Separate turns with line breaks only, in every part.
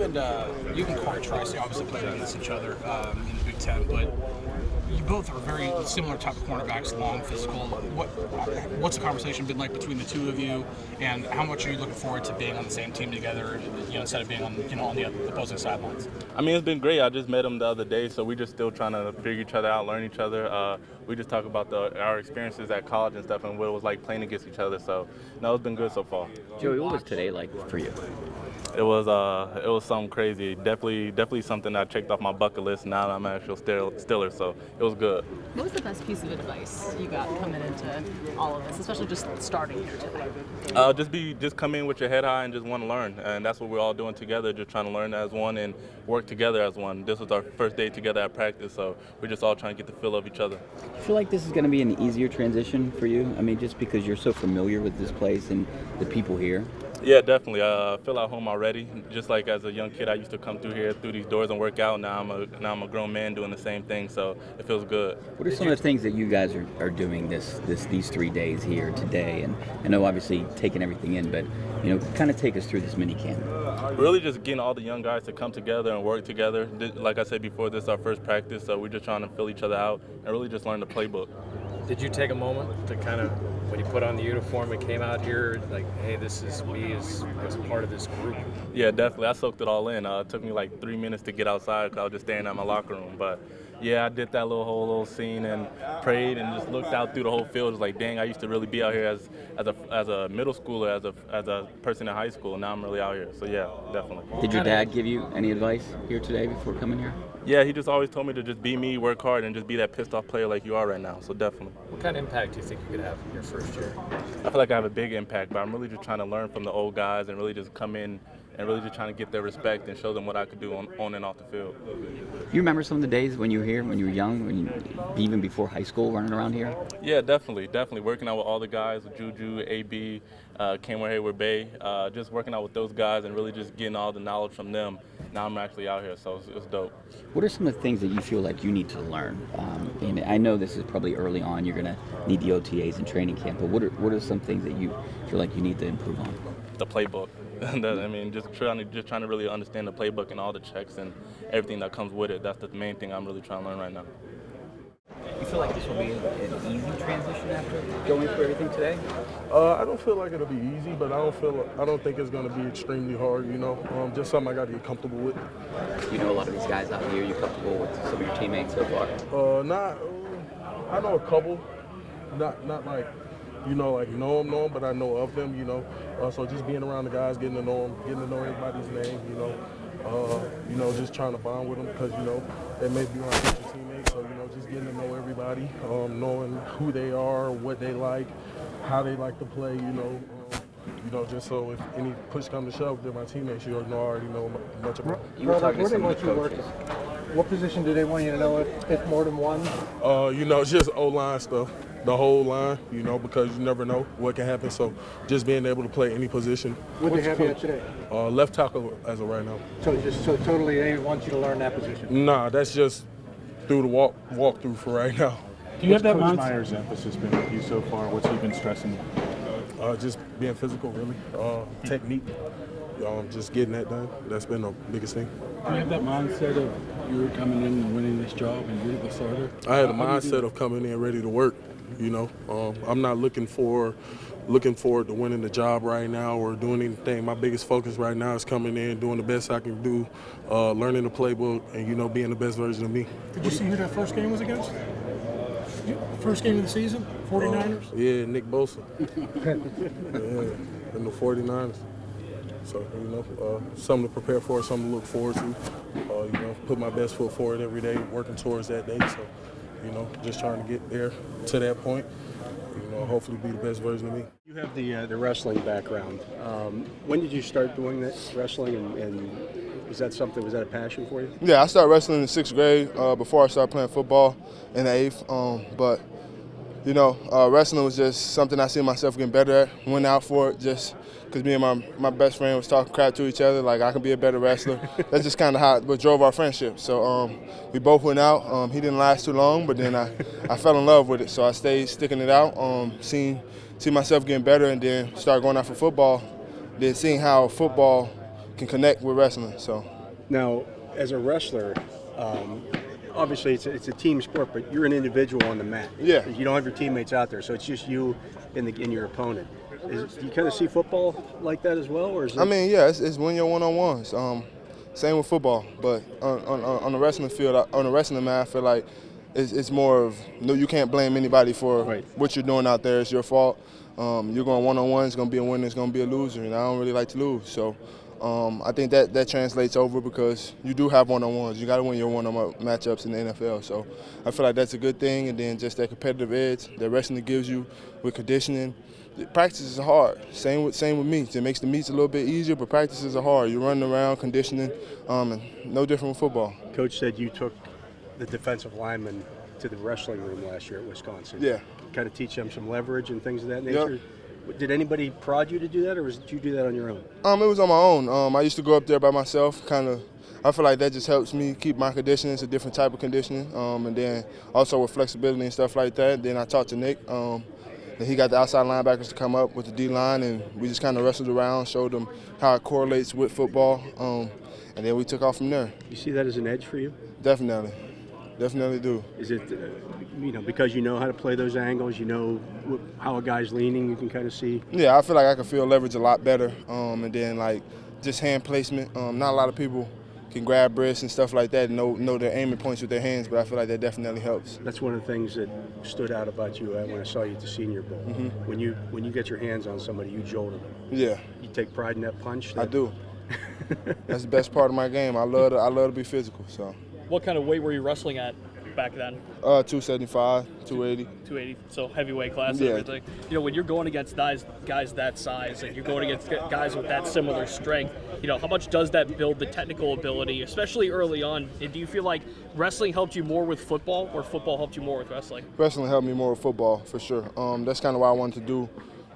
and Cory Trice obviously played against each other in the Big Ten, but you both are very similar type of cornerbacks, long, physical. What's the conversation been like between the two of you, and how much are you looking forward to being on the same team together, instead of being on the opposing sidelines?
I mean, it's been great. I just met him the other day, so we're just still trying to figure each other out, learn each other. We just talk about our experiences at college and stuff and what it was like playing against each other. So, no, it's been good so far.
Joey, what was today like for you?
It was something crazy. Definitely something I checked off my bucket list. Now that I'm an actual Steeler, so it was good.
What was the best piece of advice you got coming into all of this, especially just starting here today?
Just come in with your head high and just want to learn, and that's what we're all doing together. Just trying to learn as one and work together as one. This was our first day together at practice, so we're just all trying to get the feel of each other.
I feel like this is going to be an easier transition for you. I mean, just because you're so familiar with this place and the people here.
Yeah, definitely. I feel at home already. Just like as a young kid, I used to come through here, through these doors and work out. Now I'm a grown man doing the same thing, so it feels good.
What are some of the things that you guys are doing these 3 days here today? And I know obviously taking everything in, but kind of take us through this mini camp.
Really just getting all the young guys to come together and work together. Like I said before, this is our first practice, so we're just trying to fill each other out and really just learn the playbook.
Did you take a moment to kind of, when you put on the uniform and came out here, like, hey, this is me as part of this group?
Yeah, definitely. I soaked it all in. It took me like 3 minutes to get outside because I was just staring at my locker room. But yeah, I did that whole little scene and prayed and just looked out through the whole field. It was like, dang, I used to really be out here as a middle schooler, as a person in high school. Now I'm really out here. So yeah, definitely.
Did your dad give you any advice here today before coming here?
Yeah, he just always told me to just be me, work hard, and just be that pissed off player like you are right now. So definitely.
What kind of impact do you think you could have in your first year?
I feel like I have a big impact, but I'm really just trying to learn from the old guys and really just come in and really just trying to get their respect and show them what I could do on and off the field.
You remember some of the days when you were here, when you were young, even before high school, running around here?
Yeah, definitely. Working out with all the guys, with Juju, AB, Cameron Hayward Bay, just working out with those guys and really just getting all the knowledge from them. Now I'm actually out here, so it's dope.
What are some of the things that you feel like you need to learn? And I know this is probably early on, you're going to need the OTAs and training camp, but what are some things that you feel like you need to improve on?
The playbook. I mean, just trying to really understand the playbook and all the checks and everything that comes with it. That's the main thing I'm really trying to learn right now.
You feel like this will be an easy transition after going through everything today?
I don't feel like it'll be easy, but I don't think it's going to be extremely hard. Just something I got to get comfortable with.
You know a lot of these guys out here. You comfortable with some of your teammates so far?
I know a couple. Not like like know them, but I know of them. So just being around the guys, getting to know them, getting to know everybody's name. Just trying to bond with them because they may be my future teammates. So just getting to know everybody, knowing who they are, what they like, how they like to play. Just so if any push comes to shove, they're my teammates. I already know much about them.
You were talking to some of the coaches.
What position do they want you to know if more than one?
Just O-line stuff. The whole line, because you never know what can happen. So just being able to play any position.
What they have you at today?
Left tackle as of right now.
So totally they want you to learn that position?
Nah, that's just through the walkthrough for right now.
Do you have that Coach Meyer's emphasis been with you so far? What's he been stressing?
Just being physical, really. Technique. Just getting that done. That's been the biggest thing.
Do you have that mindset of you're coming in and winning this job and you're the starter?
I had a mindset of coming in ready to work. I'm not looking forward to winning the job right now or doing anything. My biggest focus right now is coming in, doing the best I can do, learning the playbook, and being the best version of me.
Did you see who that first game was against? First game of the season, 49ers?
Yeah, Nick Bosa. Yeah, and the 49ers. So, something to prepare for, something to look forward to. Put my best foot forward every day, working towards that day. So, just trying to get there to that point. Hopefully be the best version of me.
You have the wrestling background. When did you start doing that wrestling, and was that a passion for you?
Yeah, I started wrestling in the 6th grade before I started playing football in the 8th. But wrestling was just something I see myself getting better at. Went out for it just because me and my best friend was talking crap to each other, like I could be a better wrestler. That's just kind of what drove our friendship. So we both went out. He didn't last too long, but then I fell in love with it. So I stayed sticking it out, see myself getting better, and then started going out for football. Then seeing how football can connect with wrestling. So
Now, as a wrestler, obviously it's a team sport, but you're an individual on the mat.
Yeah.
You don't have your teammates out there, so it's just you and your opponent. Do you kind of see football like that as well, or is it?
I mean, yeah, it's when you're one-on-ones. Same with football, but on the wrestling field, on the wrestling mat, I feel like it's more of you can't blame anybody for what you're doing out there. It's your fault. You're going one-on-one. It's going to be a winner. It's going to be a loser, and I don't really like to lose. So I think that translates over because you do have one-on-ones. You got to win your one-on-one matchups in the NFL. So I feel like that's a good thing, and then just that competitive edge that wrestling gives you with conditioning. Practice is hard. Same with meets. It makes the meets a little bit easier, but practices are hard. You're running around, conditioning, and no different with football.
Coach said you took the defensive lineman to the wrestling room last year at Wisconsin.
Yeah.
Kind of teach them some leverage and things of that nature. Yep. Did anybody prod you to do that, or did you do that on your own?
It was on my own. I used to go up there by myself. I feel like that just helps me keep my conditioning. It's a different type of conditioning, and then also with flexibility and stuff like that. Then I talked to Nick. He got the outside linebackers to come up with the D-line, and we just kind of wrestled around, showed them how it correlates with football, and then we took off from there.
You see that as an edge for you?
Definitely do.
Is it, because you know how to play those angles, you know how a guy's leaning, you can kind of see?
Yeah, I feel like I can feel leverage a lot better, and then just hand placement. Not a lot of people can grab wrists and stuff like that and know their aiming points with their hands, but I feel like that definitely helps.
That's one of the things that stood out about you when I saw you at the Senior Bowl. Mm-hmm. When you get your hands on somebody, you jolt them.
Yeah.
You take pride in that punch?
I do. That's the best part of my game. I love to be physical. So.
What kind of weight were you wrestling at back then?
275, 280.
280, so heavyweight class and
Yeah.
everything. When you're going against guys that size and you're going against guys with that similar strength, how much does that build the technical ability, especially early on? And do you feel like wrestling helped you more with football or football helped you more with wrestling?
Wrestling helped me more with football, for sure. That's kind of why I wanted to do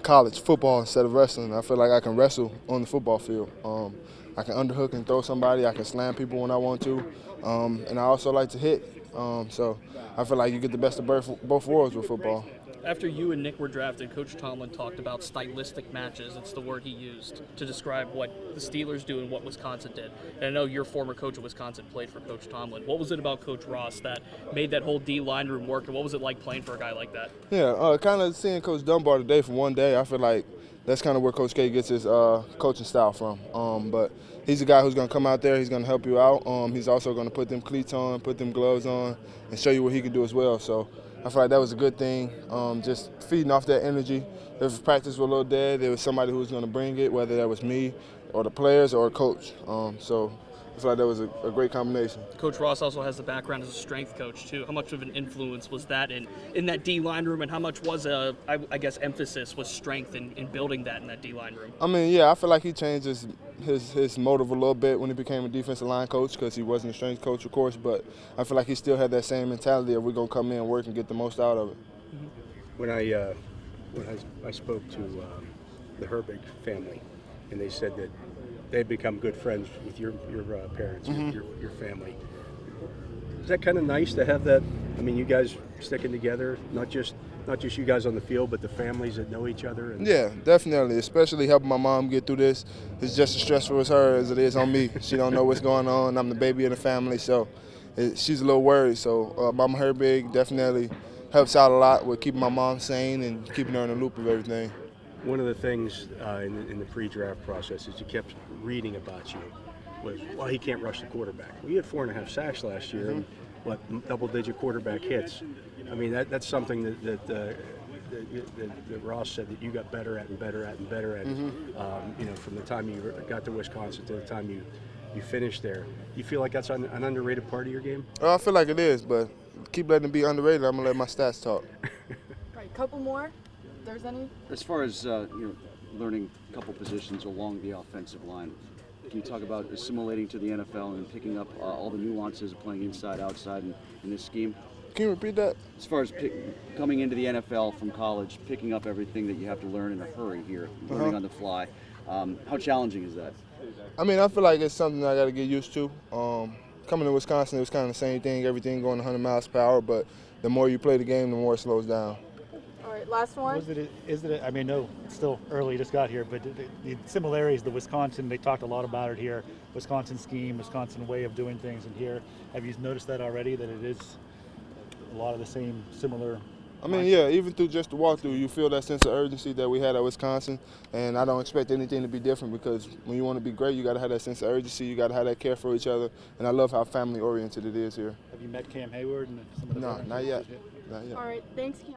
college football instead of wrestling. I feel like I can wrestle on the football field. I can underhook and throw somebody. I can slam people when I want to. And I also like to hit. So I feel like you get the best of both worlds with football.
After you and Nick were drafted, Coach Tomlin talked about stylistic matches. It's the word he used to describe what the Steelers do and what Wisconsin did. And I know your former coach of Wisconsin played for Coach Tomlin. What was it about Coach Ross that made that whole D-line room work, and what was it like playing for a guy like that?
Yeah, kind of seeing Coach Dunbar today for one day, I feel like that's kind of where Coach K gets his coaching style from. But he's a guy who's going to come out there, he's going to help you out. He's also going to put them cleats on, put them gloves on, and show you what he can do as well. So I feel like that was a good thing, just feeding off that energy. If practice was a little dead, there was somebody who was going to bring it, whether that was me or the players or a coach. So I feel like that was a great combination.
Coach Ross also has the background as a strength coach, too. How much of an influence was that in that D-line room, and how much was, emphasis was strength in building that in that D-line room?
I mean, yeah, I feel like he changed his motive a little bit when he became a defensive line coach because he wasn't a strength coach, of course, but I feel like he still had that same mentality of we're going to come in and work and get the most out of it.
Mm-hmm. When I spoke to the Herbig family, and they said that they'd become good friends with your parents, mm-hmm. your family. Is that kind of nice to have that? I mean, you guys sticking together, not just you guys on the field, but the families that know each other.
Yeah, definitely. Especially helping my mom get through this. It's just as stressful as her as it is on me. She don't know what's going on. I'm the baby of the family, so she's a little worried. So Mama Herbig definitely helps out a lot with keeping my mom sane and keeping her in the loop of everything.
One of the things in the pre-draft process is you kept reading about you was, well, he can't rush the quarterback. Well, you had 4.5 sacks last year, mm-hmm. and double-digit quarterback hits. I mean, that's something that Ross said that you got better at and better at and better at. Mm-hmm. From the time you got to Wisconsin to the time you finished there. You feel like that's an underrated part of your game?
I feel like it is, but keep letting it be underrated. I'm gonna let my stats talk.
Right, couple more. There's any?
As far as learning a couple positions along the offensive line, can you talk about assimilating to the NFL and picking up all the nuances of playing inside, outside in this scheme?
Can you repeat that?
As far as coming into the NFL from college, picking up everything that you have to learn in a hurry here, learning on the fly, how challenging is that?
I mean, I feel like it's something I got to get used to. Coming to Wisconsin, it was kind of the same thing, everything going 100 miles per hour, but the more you play the game, the more it slows down.
All right, right, last one.
I mean, no, it's still early, just got here, but the similarities, the Wisconsin, they talked a lot about it here. Wisconsin scheme, Wisconsin way of doing things, and here, have you noticed that already, that it is a lot of the same similar?
I mean, yeah, even through just the walkthrough, you feel that sense of urgency that we had at Wisconsin, and I don't expect anything to be different because when you want to be great, you got to have that sense of urgency, you got to have that care for each other, and I love how family-oriented it is here.
Have you met Cam Hayward and some of the
No, not yet. Not yet.
All right, thanks, Cam.